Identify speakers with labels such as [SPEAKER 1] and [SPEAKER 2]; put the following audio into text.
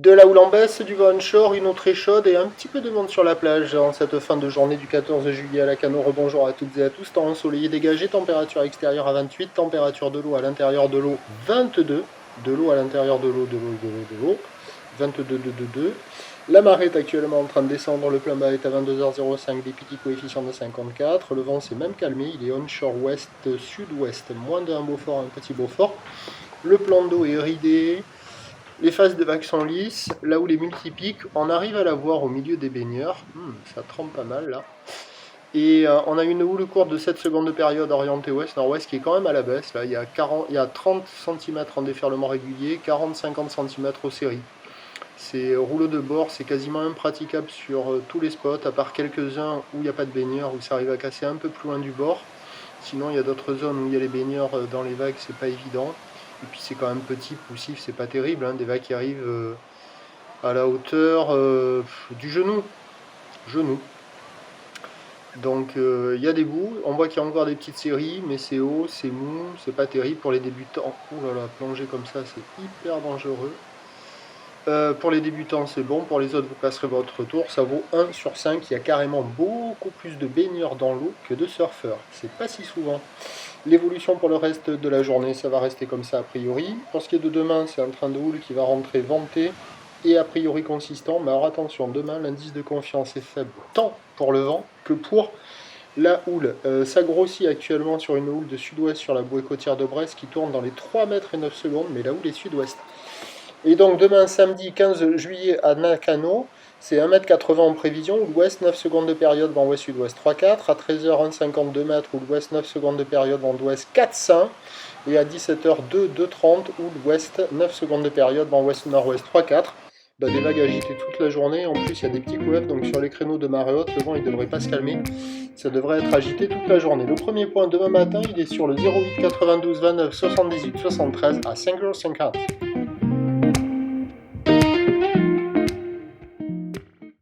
[SPEAKER 1] De la houle en baisse, du vent onshore, une eau très chaude et un petit peu de monde sur la plage en cette fin de journée du 14 juillet à Lacanau. Rebonjour à toutes et à tous. Temps ensoleillé dégagé, température extérieure à 28, température de l'eau à l'intérieur de l'eau 22, de l'eau à l'intérieur de l'eau, 22. La marée est actuellement en train de descendre, le plein bas est à 22h05, des petits coefficients de 54. Le vent s'est même calmé, il est onshore ouest-sud-ouest, moins d'un Beaufort, un petit Beaufort. Le plan d'eau est ridé. Les phases de vagues sont lisses, là où les multipiques, on arrive à la voir au milieu des baigneurs. Ça trempe pas mal là. Et on a une houle courte de 7 secondes de période orientée ouest-nord-ouest qui est quand même à la baisse. Là, il y a 30 cm en déferlement régulier, 40-50 cm aux séries. Ces rouleaux de bord, c'est quasiment impraticable sur tous les spots, à part quelques-uns où il n'y a pas de baigneurs, où ça arrive à casser un peu plus loin du bord. Sinon, il y a d'autres zones où il y a les baigneurs dans les vagues, c'est pas évident. Et puis c'est quand même petit, poussif, c'est pas terrible, hein, des vagues qui arrivent à la hauteur du genou. Donc il y a des bouts, on voit qu'il y a encore des petites séries, mais c'est haut, c'est mou, c'est pas terrible pour les débutants. Ouh là là, plonger comme ça, c'est hyper dangereux. Pour les débutants, c'est bon, pour les autres, vous passerez votre tour. Ça vaut 1 sur 5, il y a carrément beaucoup plus de baigneurs dans l'eau que de surfeurs. C'est pas si souvent. L'évolution pour le reste de la journée, ça va rester comme ça a priori. Pour ce qui est de demain, c'est un train de houle qui va rentrer venté et a priori consistant. Mais alors attention, demain, l'indice de confiance est faible tant pour le vent que pour la houle. Ça grossit actuellement sur une houle de sud-ouest sur la bouée côtière de Brest qui tourne dans les 3 mètres et 9 secondes, mais la houle est sud-ouest. Et donc demain, samedi 15 juillet à Lacanau, c'est 1,80 m en prévision, ou l'ouest 9 secondes de période, vent ouest sud-ouest 3,4, à 13h 1,52 m, ou l'ouest 9 secondes de période, vent d'ouest 4,5, et à 17h 2,30, ou l'ouest 9 secondes de période, vent ouest nord-ouest 3,4. Des vagues agitées toute la journée, en plus il y a des petits couefs, donc sur les créneaux de marée haute, le vent il devrait pas se calmer, ça devrait être agité toute la journée. Le premier point demain matin, il est sur le 08 92 29 78 73 à 5h50.